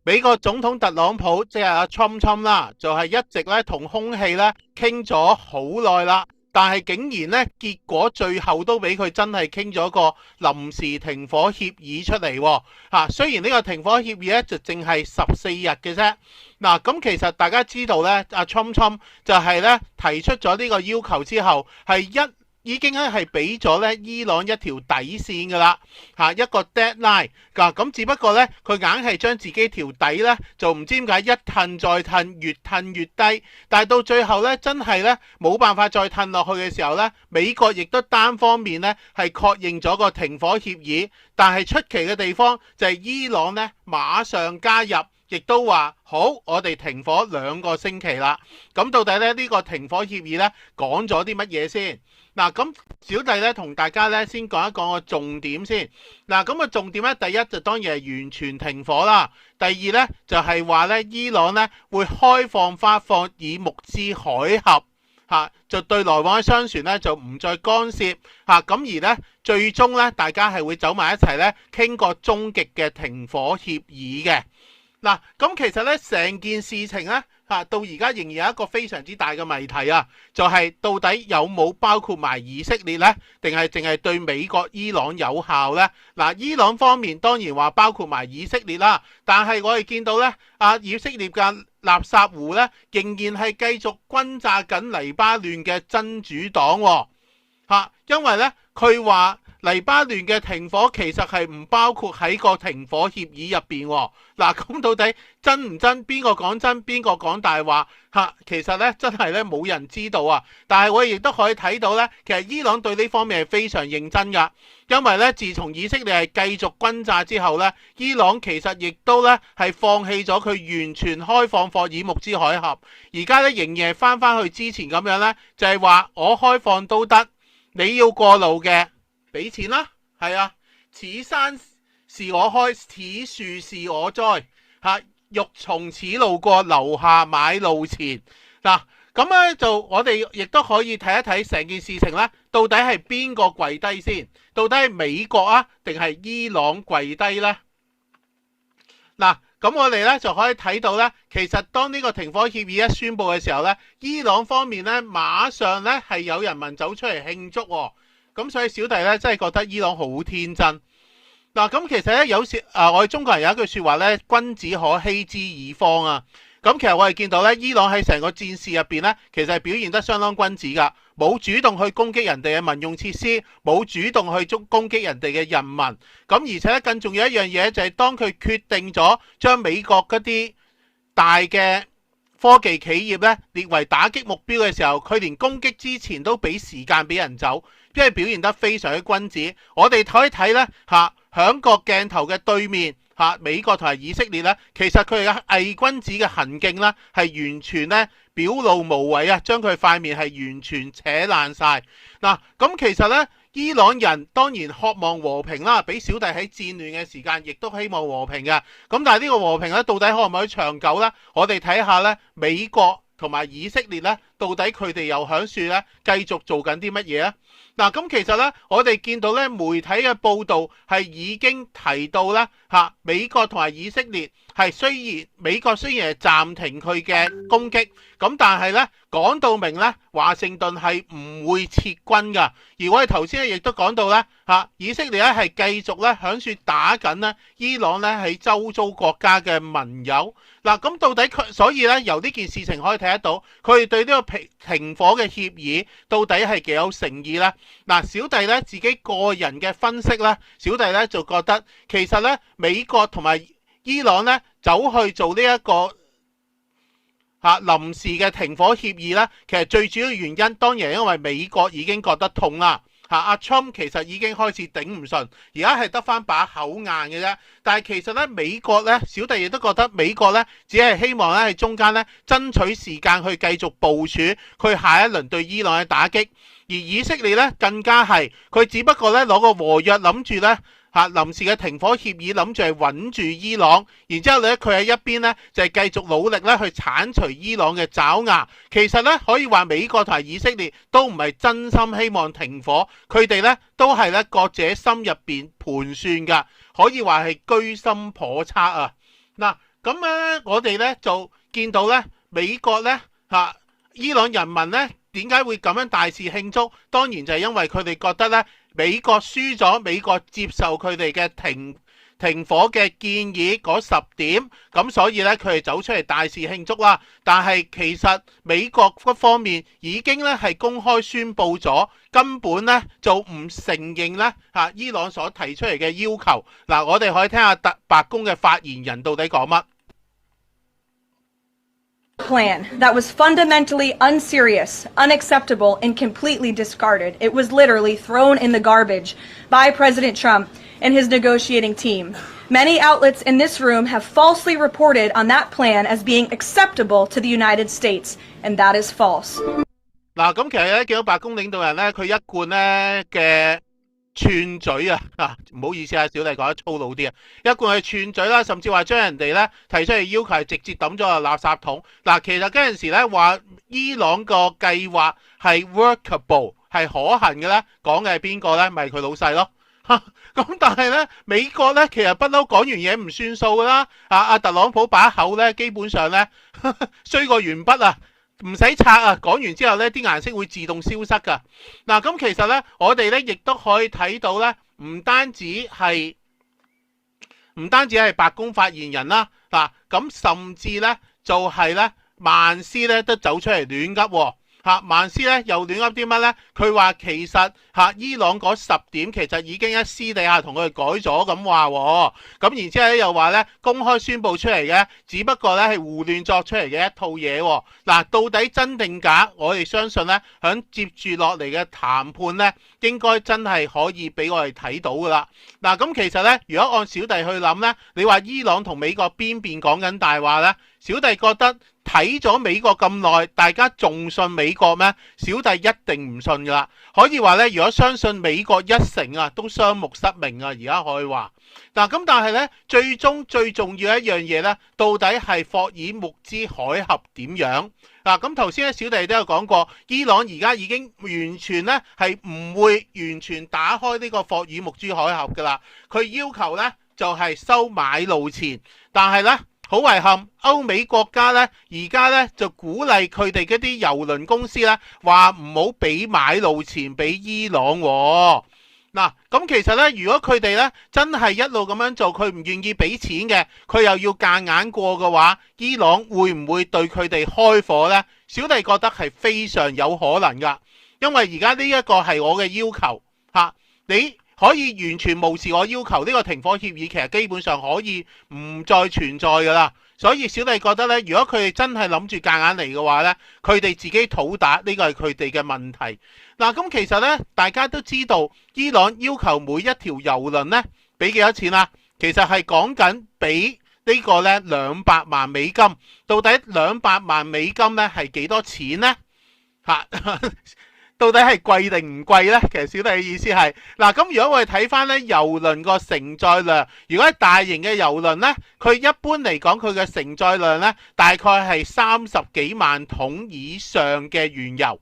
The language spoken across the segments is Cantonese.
美國總統特朗普即係阿 Trump 啦，就係一直咧同空氣咧傾咗好耐啦，但係竟然咧結果最後都俾佢真係傾咗個臨時停火協議出嚟喎。雖然呢個停火協議咧就淨係14日嘅啫。嗱，咁其實大家知道咧，阿 Trump 就係咧提出咗呢個要求之後，已經咧係俾咗咧伊朗一條底線噶啦，一個 deadline 噶，咁只不過咧佢硬係將自己條底咧就唔知點解一褪再褪，越褪越低，但係到最後咧真係咧冇辦法再褪落去嘅時候咧，美國亦都單方面咧係確認咗個停火協議，但係出奇嘅地方就係伊朗咧馬上加入。亦都話好，我哋停火2個星期啦。咁到底咧呢個停火協議咧講咗啲乜嘢先？嗱，咁小弟咧同大家咧先講一講個重點先。嗱，咁個重點咧，第一就當然係完全停火啦。第二咧就係話咧伊朗咧會開放發放霍爾木茲海峽，就對來往嘅商船咧就唔再干涉，咁而咧最終咧大家係會走埋一齊咧傾個終極嘅停火協議嘅。嗱，咁其實咧成件事情咧到而家仍然有一個非常之大嘅謎題啊，就係到底有冇包括埋以色列呢？定係淨係對美國、伊朗有效呢？嗱，伊朗方面當然話包括埋以色列啦，但係我哋見到咧以色列嘅納薩胡咧仍然係繼續轟炸緊黎巴嫩嘅真主黨喎，因為咧佢話黎巴嫩嘅停火其實係唔包括喺個停火協議入邊。嗱，咁到底真唔真？邊個講真？邊個講大話？其實咧真係咧冇人知道啊。但係我亦都可以睇到咧，其實伊朗對呢方面係非常認真噶。因為咧自從以色列係繼續轟炸之後咧，伊朗其實亦都咧係放棄咗佢完全開放霍爾木茲海峽。而家咧仍然係翻去之前咁樣咧，就係話我開放都得，你要過路嘅，俾錢啦，係啊，此山是我開，此樹是我栽，欲從此路過，留下買路錢。嗱，咁咧就我哋亦都可以睇一睇成件事情咧，到底係邊個跪低先？到底係美國啊，定係伊朗跪低呢？嗱，咁我哋咧就可以睇到咧，其實當呢個停火協議一宣布嘅時候咧，伊朗方面咧馬上咧係有人民走出嚟慶祝喎。咁所以小弟咧真係覺得伊朗好天真。嗱，咁其實咧有時我哋中國人有一句說話咧，君子可欺之以方啊。咁其實我哋見到咧，伊朗喺成個戰事入邊咧，其實係表現得相當君子噶，冇主動去攻擊人哋嘅民用設施，冇主動去攻擊人哋嘅人民。咁而且咧更重要一樣嘢就係當佢決定咗將美國嗰啲大嘅科技企業咧列為打擊目標嘅時候，佢連攻擊之前都俾時間俾人走，因為表現得非常之君子。我哋睇一睇咧響個鏡頭嘅對面美國同埋以色列咧，其實佢哋嘅偽君子嘅行徑咧係完全咧表露無遺啊，將佢塊面係完全扯爛晒。嗱，咁其實咧伊朗人當然渴望和平啦，俾小弟喺戰亂嘅時間亦都希望和平嘅。咁但係呢個和平咧到底可唔可以長久咧？我哋睇下咧美國同埋以色列咧，到底佢哋又響樹咧繼續做緊啲乜嘢啊？嗱，咁其實咧，我哋見到咧媒體嘅報道係已經提到咧美國同埋以色列係美國雖然係暫停佢嘅攻擊，咁但係咧講到明咧華盛頓係唔會撤軍噶。而我哋頭先亦都講到咧以色列咧係繼續咧響樹打緊咧伊朗咧喺周遭國家嘅盟友。嗱，咁到底所以咧由呢件事情可以睇得到，佢哋對呢個停火嘅協議到底係幾有誠意呢？嗱，小弟咧自己個人嘅分析咧，小弟咧就覺得其實咧美國同埋伊朗咧走去做呢一個臨時嘅停火協議咧，其實最主要原因當然係因為美國已經覺得痛啦。阿 Trump 其實已經開始頂唔順，而家係得翻把口硬嘅啫。但係其實咧，美國咧，小弟亦都覺得美國咧，只係希望咧喺中間咧爭取時間去繼續部署佢下一輪對伊朗嘅打擊。而以色列咧更加係，佢只不過咧攞個和約諗住咧臨時嘅停火協議諗住係穩住伊朗，然之後咧佢喺一邊咧就係繼續努力咧去剷除伊朗嘅爪牙。其實咧可以話美國同埋以色列都唔係真心希望停火，佢哋咧都係咧各自喺心入邊盤算噶，可以話係居心叵測啊。嗱，咁咧我哋咧就見到咧美國咧伊朗人民咧點解會咁樣大肆慶祝？當然就係因為佢哋覺得咧美國輸咗，美國接受佢哋嘅停火嘅建議嗰10點，咁所以咧佢哋走出嚟大肆慶祝啦。但係其實美國嗰方面已經咧係公開宣布咗，根本咧就唔承認咧伊朗所提出嚟嘅要求。嗱，我哋可以聽下白宮嘅發言人到底講乜。Plan that was fundamentally unserious, unacceptable, and completely discarded. It was literally thrown in the garbage by President Trump and his negotiating team. Many outlets in this room have falsely reported on that plan as being acceptable to the United States, and that is false. 嗱，咁其實咧見到白宮領導人咧，佢一貫咧嘅串嘴唔好意思啊，小弟講得粗魯啲啊，一貫係串嘴啦，甚至話將人哋咧提出嚟要求係直接抌咗落垃圾桶。嗱，其實嗰陣時咧話伊朗個計劃係 workable 係可行嘅咧，講嘅係邊個咧？咪佢老細咯。咁但係咧美國咧其實不嬲講完嘢唔算數噶啦。阿特朗普把口咧基本上咧衰過鉛筆啊！唔使拆啊！講完之後呢啲顏色會自動消失噶。嗱，咁其實呢，我哋呢亦都可以睇到呢，唔單止係白宮發言人啦，咁甚至呢，就係呢曼斯呢都走出嚟亂噏喎。曼斯咧又亂噏啲乜咧？佢話其實伊朗嗰10點其實已經喺私底下同佢哋改咗咁話，咁然之後咧又話咧公開宣佈出嚟嘅，只不過咧係胡亂作出嚟嘅一套嘢。嗱，到底真定假？我哋相信咧響接住落嚟嘅談判咧，應該真係可以俾我哋睇到噶啦。嗱，咁其實咧，如果按小弟去諗咧，你話伊朗同美國邊邊講緊大話咧？小弟覺得睇咗美國咁耐，大家仲信美國咩？小弟一定唔信噶啦。可以話咧，如果相信美國一成都雙目失明啊！而家可以話嗱，咁但係咧，最終最重要一樣嘢咧，到底係霍爾木茲海峽點樣？嗱，咁頭先咧，小弟都有講過，伊朗而家已經完全咧係唔會完全打開呢個霍爾木茲海峽噶啦。佢要求咧就係收買路錢，但係咧。好遺憾，歐美國家咧，而家咧就鼓勵佢哋嗰啲郵輪公司咧，話唔好俾買路錢俾伊朗喎。嗱，咁其實咧，如果佢哋咧真係一路咁樣做，佢唔願意俾錢嘅，佢又要夾硬過嘅話，伊朗會唔會對佢哋開火呢？小弟覺得係非常有可能噶，因為而家呢一個係我嘅要求你可以完全無視我要求，呢個停火協議其實基本上可以唔再存在噶啦。所以小弟覺得咧，如果佢哋真係諗住夾硬嚟嘅話咧，佢哋自己討打呢個係佢哋嘅問題。嗱，咁其實咧，大家都知道伊朗要求每一條郵輪咧俾幾多錢啊？其實係講緊俾呢個咧200萬美金。到底200萬美金咧係幾多錢呢？到底係貴定唔貴呢？其實小弟嘅意思係嗱，咁如果我哋睇翻咧郵輪個承載量，如果係大型嘅郵輪呢，佢一般嚟講佢嘅承載量呢，大概係30幾萬桶以上嘅原油。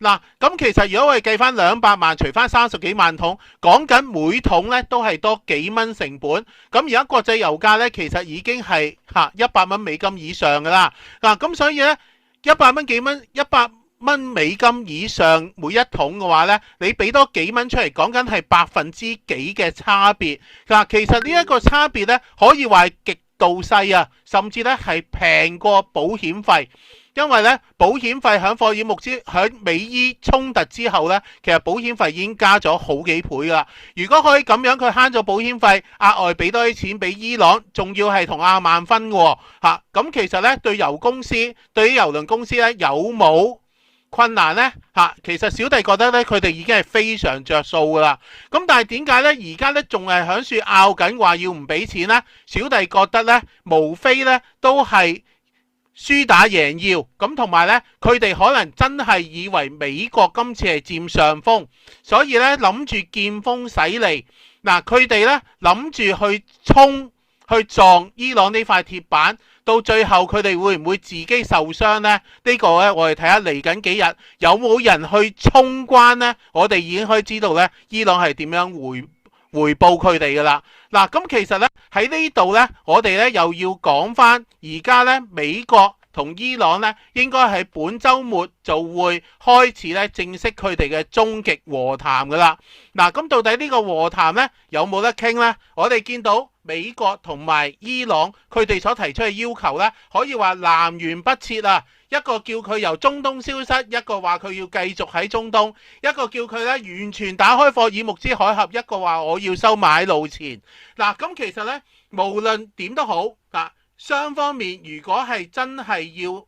嗱，咁其實如果我哋計翻200萬除翻30幾萬桶，講緊每桶呢都係多幾蚊成本。咁而家國際油價呢，其實已經係100蚊美金以上噶啦。嗱，咁所以呢，100蚊美金以上每一桶嘅話呢，你俾多幾蚊出嚟，講緊係%幾嘅差別。嗱，其實呢一個差別呢，可以話係極度細啊，甚至呢係平過保險費。因為呢，保險費響霍爾木茲響美伊衝突之後呢，其實保險費已經加咗好幾倍啦。如果可以咁樣，佢慳咗保險費，額外俾多啲錢俾伊朗，仲要係同阿曼分嘅喎。咁其實呢，對油公司、對於郵輪公司呢，有冇困難呢？其實小弟覺得呢，佢哋已經係非常着數噶啦。咁但係點解呢？而家呢，仲係響處拗緊話要唔俾錢呢？小弟覺得呢，無非呢都係輸打贏要咁，同埋呢，佢哋可能真係以為美國今次係佔上風，所以呢，諗住見風使舵。嗱，佢哋呢，諗住去衝去撞伊朗呢塊鐵板。到最後佢哋會唔會自己受傷呢？呢個呢，我哋睇下嚟緊幾日有冇人去衝關呢？我哋已經可以知道呢，伊朗係點樣回報佢哋噶啦。嗱，咁其實咧喺呢度咧，我哋咧又要講翻，而家咧美國同伊朗咧應該喺本週末就會開始咧正式佢哋嘅終極和談噶啦。嗱，咁到底呢個和談咧有冇得傾咧？我哋見到美國同埋伊朗佢哋所提出嘅要求咧，可以話南轅北轍啊！一個叫佢由中東消失，一個話佢要繼續喺中東，一個叫佢咧完全打開霍爾木茲海峽，一個話我要收買路錢。嗱，咁其實咧無論點都好，嗱，雙方面如果係真係要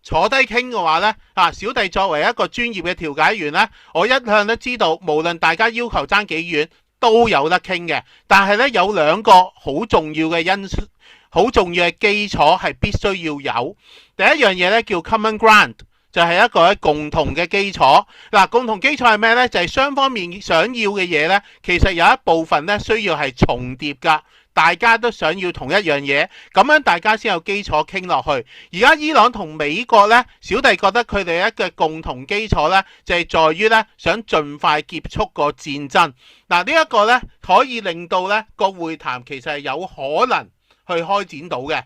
坐低傾嘅話咧，小弟作為一個專業嘅調解員咧，我一向都知道，無論大家要求爭幾遠都有得傾嘅。但係咧有兩個好重要嘅因素。好重要嘅基礎係必須要有。第一樣嘢咧叫 common ground， 就係一個共同嘅基礎。嗱，共同基礎係咩咧？就係雙方面想要嘅嘢咧，其實有一部分咧需要係重疊噶，大家都想要同一樣嘢，咁樣大家先有基礎傾落去。而家伊朗同美國咧，小弟覺得佢哋一個共同基礎咧，就係在於咧想盡快結束個戰爭。嗱，呢一個咧可以令到咧個會談其實係有可能去開展到嘅。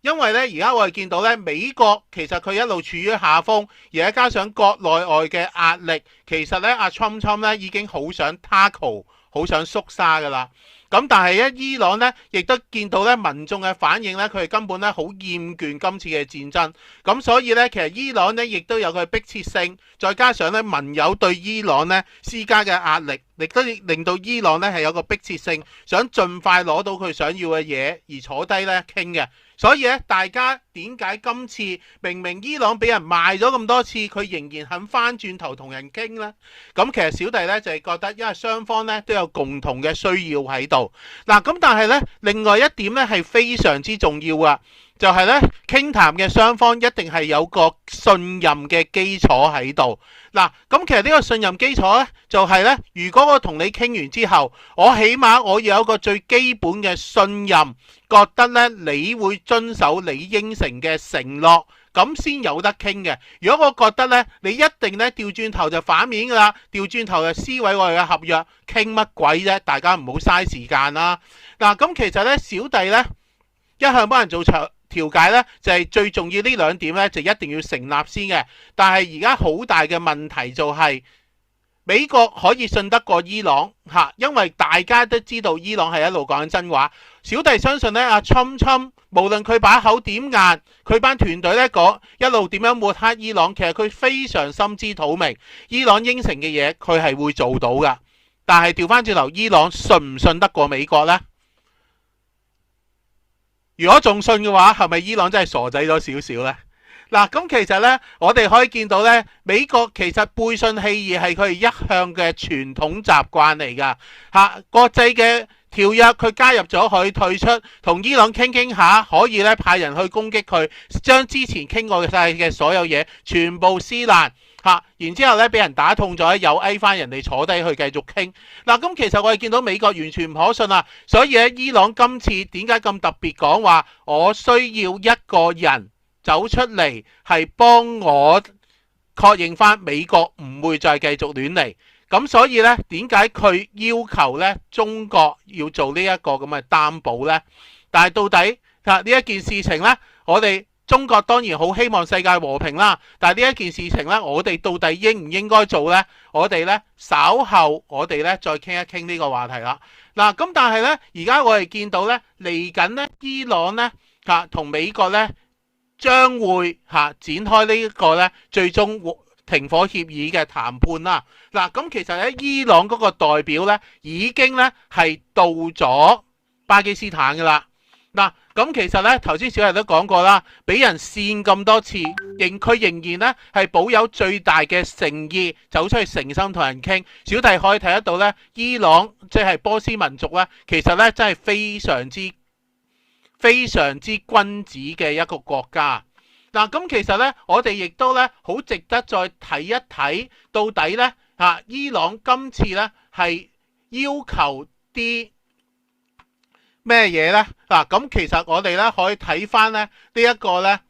因為咧而家我哋見到咧美國其實佢一路處於下風，而家加上國內外嘅壓力，其實咧阿 Trump 咧已經好想 tackle， 好想縮沙噶啦。咁但係咧伊朗咧亦都見到咧民眾嘅反應咧，佢哋根本咧好厭倦今次嘅戰爭。咁所以咧其實伊朗咧亦都有佢迫切性，再加上咧盟友對伊朗咧施加嘅壓力，亦都令到伊朗咧係有個迫切性，想盡快攞到佢想要嘅嘢而坐低咧傾嘅。所以咧，大家點解今次明明伊朗俾人賣咗咁多次，佢仍然肯翻轉頭同人傾呢？咁其實小弟咧就係覺得，因為雙方咧都有共同嘅需要喺度。嗱，咁但係咧，另外一點咧係非常之重要啊，就係咧傾談嘅雙方一定係有個信任嘅基礎喺度。嗱，咁其實呢個信任基礎咧，就係咧，如果我同你傾完之後，我起碼我要有一個最基本嘅信任，覺得咧你會遵守你應承嘅承諾，咁先有得傾嘅。如果我覺得咧你一定咧調轉頭就反面噶啦，調轉頭就撕毀我哋嘅合約，傾乜鬼啫？大家唔好嘥時間啦。嗱，咁其實咧小弟咧一向幫人做調解咧，就係最重要呢兩點咧，就一定要成立先嘅。但係而家好大嘅問題就係美國可以信得過伊朗嚇，因為大家都知道伊朗係一路講緊真話。小弟相信咧，阿侵無論佢把口點硬，佢班團隊咧講一路點樣抹黑伊朗，其實佢非常心知肚明，伊朗應承嘅嘢佢係會做到噶。但係調翻轉頭，伊朗信唔信得過美國呢？如果仲信嘅話，係咪伊朗真係傻仔咗少少呢？嗱，咁其實呢，我哋可以見到呢，美國其實背信棄義係佢哋一向嘅傳統習慣嚟噶嚇。國際嘅條約佢加入咗佢退出，同伊朗傾下，可以咧派人去攻擊佢，將之前傾過晒嘅所有嘢全部撕爛嚇，然之後咧俾人打痛咗，又嗌翻人哋坐低去繼續傾。嗱，咁其實我哋見到美國完全唔可信啊，所以咧伊朗今次點解咁特別講話，我需要一個人走出嚟係幫我確認翻美國唔會再繼續亂嚟。咁所以咧，點解佢要求咧中國要做呢一個咁嘅擔保呢？但係到底呢一件事情呢，我哋中國當然好希望世界和平啦。但係呢一件事情呢，我哋到底應唔應該做呢？我哋呢稍後我哋呢再傾一傾呢個話題啦。嗱，咁但係呢，而家我哋見到呢嚟緊呢，伊朗呢同美國呢將會展開呢一個呢最終停火協議嘅談判啦。嗱，咁其實咧，伊朗嗰個代表咧已經咧係到咗巴基斯坦噶啦。嗱，咁其實咧頭先小弟都講過啦，俾人煽咁多次，佢仍然咧係保有最大嘅誠意，走出去誠心同人傾。小弟可以睇得到咧，伊朗即係波斯民族咧，其實咧真係非常之君子嘅一個國家。嗱，咁其實咧，我哋亦都咧好值得再睇一睇，到底咧伊朗今次咧係要求啲咩嘢咧？嗱，咁其實我哋咧可以睇翻咧呢一個咧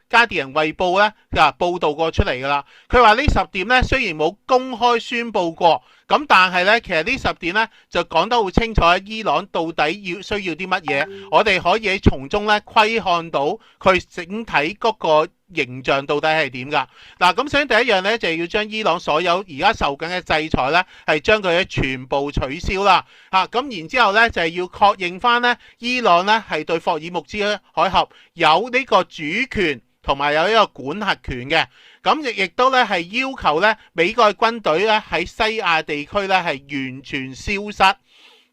加迪人衛報咧報導過出嚟㗎啦。佢話呢10點咧雖然冇公開宣佈過，咁但係咧其實呢10點咧就講得好清楚，伊朗到底需要啲乜嘢，我哋可以喺從中咧窺看到佢整體嗰個形象到底係點㗎。嗱，咁首先第一樣咧就係要將伊朗所有而家受緊嘅制裁咧係將佢全部取消啦。咁然之後咧就係要確認翻咧伊朗咧係對霍爾木茲海峽有呢個主權同埋有呢個管轄權嘅。咁亦都咧係要求咧美國嘅軍隊咧喺西亞地區咧係完全消失。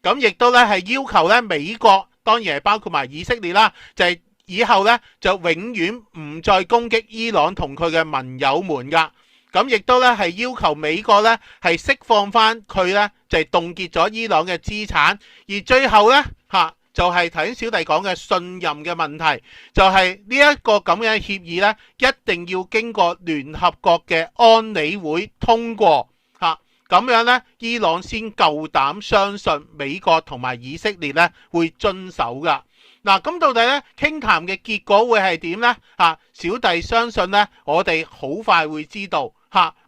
咁亦都咧係要求咧美國，當然係包括埋以色列啦，就係以後咧就永遠唔再攻擊伊朗同佢嘅盟友們噶。咁亦都咧係要求美國咧係釋放翻佢咧就係凍結咗伊朗嘅資產。而最後咧就係頭先小弟講嘅信任嘅問題，就係呢一個咁樣嘅協議咧一定要經過聯合國嘅安理會通過咁樣咧伊朗先夠膽相信美國同埋以色列咧會遵守噶。嗱，咁到底咧傾談嘅結果會係點呢？小弟相信咧我哋好快會知道。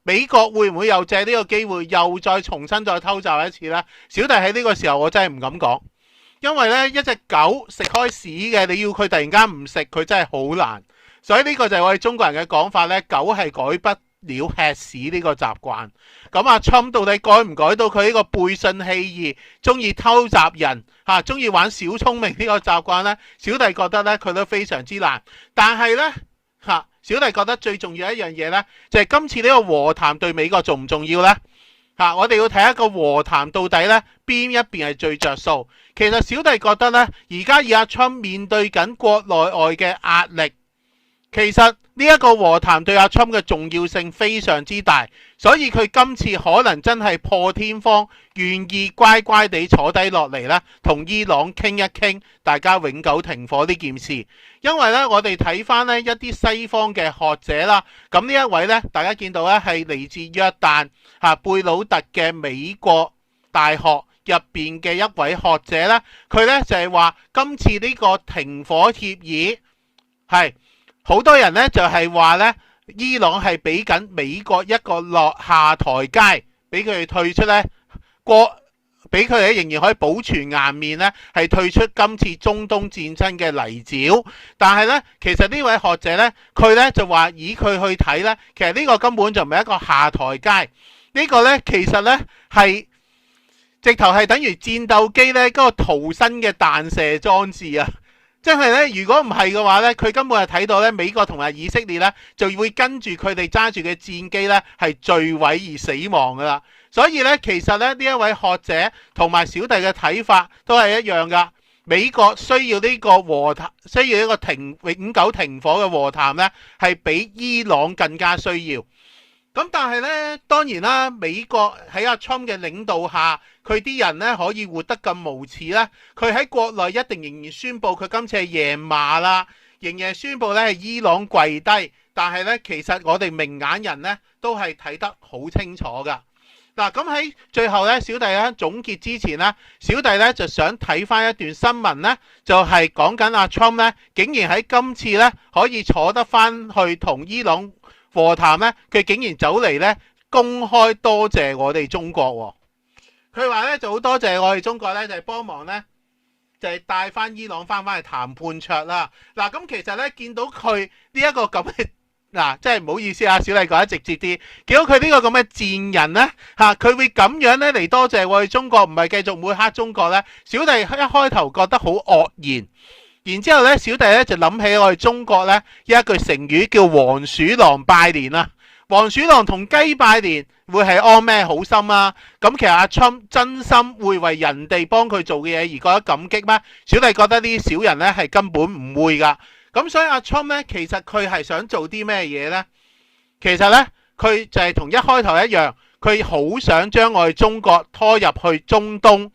美國會唔會又借呢個機會又再重新再偷襲一次呢？小弟喺呢個時候我真係唔敢講，因為咧一隻狗食開屎嘅，你要佢突然間唔食，佢真係好難。所以呢個就係我哋中國人嘅講法咧，狗係改不了吃屎呢個習慣。咁阿 Trump 到底改唔改到佢呢個背信棄義、中意偷襲人、中意玩小聰明呢個習慣呢？小弟覺得咧佢都非常之難。但係呢，小弟覺得最重要一樣嘢呢，就係今次呢個和談對美國重唔重要呢？我哋要睇一個和談到底呢邊一邊係最着數。其實小弟覺得呢，而家以阿 Trump 面對緊國內外嘅壓力，其實呢一個和談對阿 Trump 嘅重要性非常之大，所以佢今次可能真係破天荒願意乖乖地坐低落嚟呢，同伊朗傾一傾，大家永久停火呢件事。因為呢，我哋睇翻呢一啲西方嘅學者啦，咁呢一位呢，大家見到呢係嚟自約旦貝魯特嘅美國大學入邊嘅一位學者呢，佢呢就係話今次呢個停火協議係好多人呢就係話呢，伊朗係俾緊美國一個落下台階，俾佢哋退出呢俾佢哋仍然可以保存顏面呢，係退出今次中東戰爭嘅泥沼。但係呢，其實呢位學者呢，佢呢就話以佢去睇呢，其實呢個根本就唔係一個下台階，呢個呢，其實呢係直頭係等於戰鬥機呢嗰個逃生嘅彈射裝置啊！即係咧，如果唔係嘅話咧，佢根本係睇到咧，美國同埋以色列咧就會跟住佢哋揸住嘅戰機咧係墜毀而死亡噶啦。所以咧，其實咧呢一位學者同埋小弟嘅睇法都係一樣噶。美國需要呢個和談，需要一個永久停火嘅和談咧，係比伊朗更加需要。咁但係咧，當然啦，美國喺阿 Trump 嘅領導下，佢啲人咧可以活得咁無恥咧，佢喺國內一定仍然宣佈佢今次係贏麻啦，仍然宣佈咧係伊朗跪低。但係咧，其實我哋明眼人咧都係睇得好清楚噶。嗱，咁喺最後咧，小弟咧總結之前咧，小弟咧就想睇翻一段新聞咧，就係講緊阿 Trump 咧，竟然喺今次咧可以坐得翻去同伊朗和談咧，佢竟然走嚟咧公開多謝我哋中國。佢話咧就好多謝我哋中國咧，就係幫忙咧，就係帶翻伊朗翻去談判桌啦。嗱，咁其實咧見到佢呢一個咁嘅真係唔好意思啊，小麗講得直接啲，見到佢呢個咁嘅賤人咧佢會咁樣咧嚟多謝我哋中國，唔係繼續抹黑中國咧。小弟一開頭覺得好愕然。然之後咧，小弟咧就諗起我哋中國咧有一句成語叫黃鼠狼拜年啊。黃鼠狼同雞拜年會係安咩好心啊？咁其實阿 Trump 真心會為人哋幫佢做嘅嘢而覺得感激咩？小弟覺得呢啲小人咧係根本唔會噶。咁所以阿 Trump 咧其實佢係想做啲咩嘢呢？其實咧佢就係同一開頭一樣，佢好想將我哋中國拖入去中東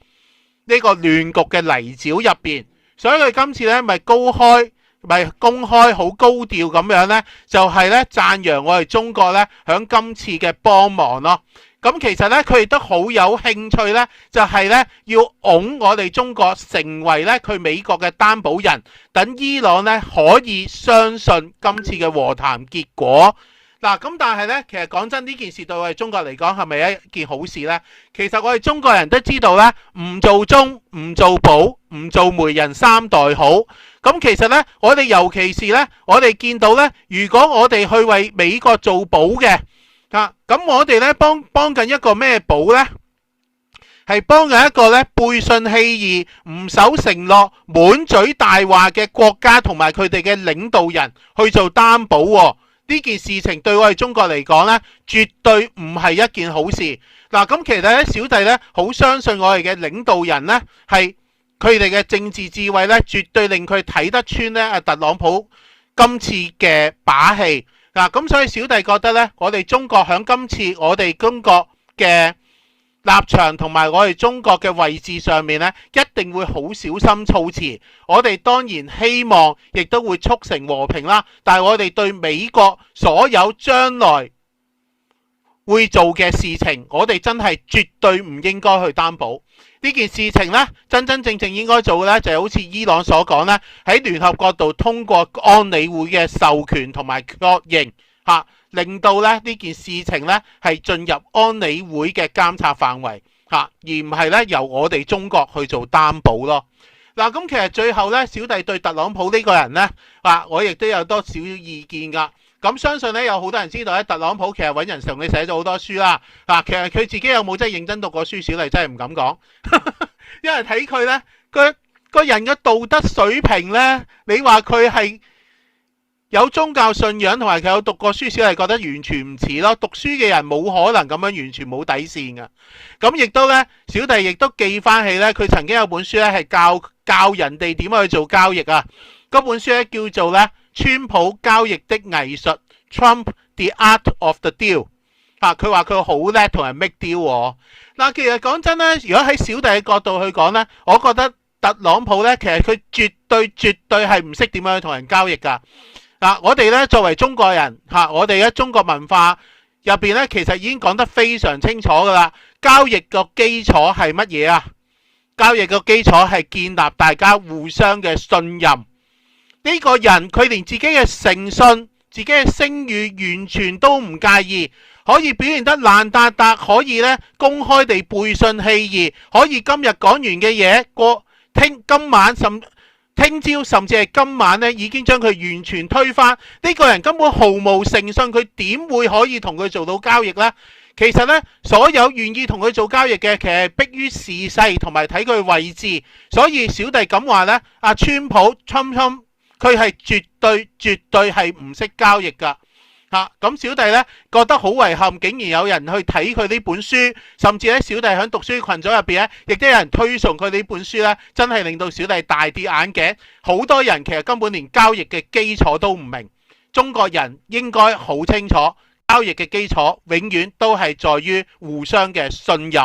呢個亂局嘅泥沼入邊。所以佢今次咧咪公開好高調咁樣咧，就係咧讚揚我哋中國咧響今次嘅幫忙咯。咁其實咧，佢亦都好有興趣咧，就係咧要擁我哋中國成為咧佢美國嘅擔保人，等伊朗咧可以相信今次嘅和談結果。嗱，咁但係咧，其實講真，呢件事對我哋中國嚟講係咪一件好事咧？其實我哋中國人都知道咧，唔做中，唔做保，唔做媒人三代好。咁其實咧，我哋尤其是咧，我哋見到咧，如果我哋去為美國做保嘅，咁我哋咧幫緊一個咩保咧？係幫緊一個咧背信棄義、唔守承諾、滿嘴大話嘅國家同埋佢哋嘅領導人去做擔保喎。呢件事情對我哋中國嚟講咧，絕對唔係一件好事。嗱，咁其實咧，小弟咧好相信我哋嘅領導人咧，係佢哋嘅政治智慧咧，絕對令佢睇得穿咧特朗普今次嘅把戲。嗱，咁所以小弟覺得咧，我哋中國響今次我哋中國嘅立場同埋我哋中國嘅位置上面咧，一定會好小心措辭。我哋當然希望，亦都會促成和平啦。但係我哋對美國所有將來會做嘅事情，我哋真係絕對唔應該去擔保。呢件事情呢，真真正正應該做嘅呢，就係好似伊朗所講呢，喺聯合國度通過安理會嘅授權同埋確認，令到呢件事情呢係進入安理會嘅監察範圍，而唔係呢由我哋中國去做擔保咯。嗱，咁其實最後呢，小弟對特朗普呢個人呢，我亦都有多少意見㗎。咁相信咧有好多人知道咧，特朗普其實揾人同你寫咗好多書啦。其實佢自己有冇真係認真讀過書，小弟真係唔敢講，因為睇佢咧，個人嘅道德水平咧，你話佢係有宗教信仰同埋佢有讀過書，小弟覺得完全唔似咯。讀書嘅人冇可能咁樣完全冇底線㗎。咁亦都咧，小弟亦都記翻起咧，佢曾經有本書咧係教人哋點去做交易啊。嗰本書咧叫做咧，川普交易的藝術 Trump the Art of the Deal。佢話佢好叻同人 make deal。嗱，其實講真咧，如果喺小弟嘅角度去講咧，我覺得特朗普咧，其實佢絕對係唔識點樣去同人交易㗎。我哋咧作為中國人，我哋喺中國文化入邊咧，其實已經講得非常清楚㗎啦。交易個基礎係乜嘢啊？交易個基礎係建立大家互相嘅信任。呢個人佢連自己嘅誠信、自己嘅聲譽完全都唔介意，可以表現得爛達達，可以咧公開地背信棄義，可以今日講完嘅嘢今晚聽朝甚至係今晚咧已經將佢完全推翻。呢個人根本毫無誠信，佢點會可以同佢做到交易呢？其實呢，所有願意同佢做交易嘅，其實係迫於時勢同埋睇佢位置，所以小弟咁話呢，川普佢係絕對係唔識交易㗎。咁小弟呢覺得好遺憾，竟然有人去睇佢呢本書，甚至咧小弟喺讀書群組入邊咧，亦都有人推崇佢呢本書呢，真係令到小弟大跌眼鏡。好多人其實根本連交易嘅基礎都唔明，中國人應該好清楚，交易嘅基礎永遠都係在於互相嘅信任。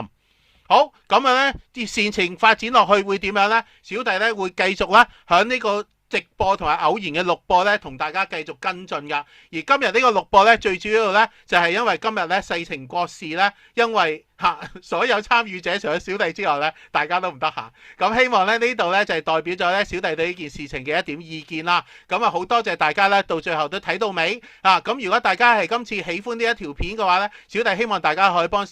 好，咁樣呢啲事情發展落去會點樣呢？小弟呢會繼續啦，喺呢個直播同埋偶然嘅錄播咧，同大家繼續跟進噶。而今日呢個錄播咧，最主要咧就係因為今日咧世情國事咧，因為所有參與者除咗小弟之外咧，大家都唔得閒。咁希望咧呢度咧就係代表咗咧小弟對呢件事情嘅一點意見啦。咁好多謝大家咧到最後都睇到尾啊！咁如果大家係今次喜歡呢一條片嘅話咧，小弟希望大家可以幫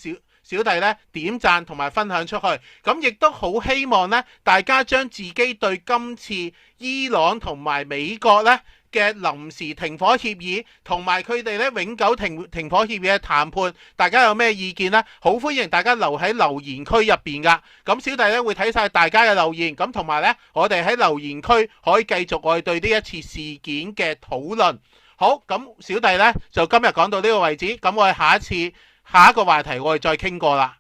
小弟咧點讚同埋分享出去，咁亦都好希望咧大家將自己對今次伊朗同埋美國咧嘅臨時停火協議同埋佢哋咧永久停火協議嘅談判，大家有咩意見呢？好歡迎大家留喺留言區入邊噶。咁小弟咧會睇晒大家嘅留言，咁同埋咧我哋喺留言區可以繼續我哋對呢一次事件嘅討論。好，咁小弟咧就今日講到呢個為止，咁我哋下一個話題我哋再傾過啦。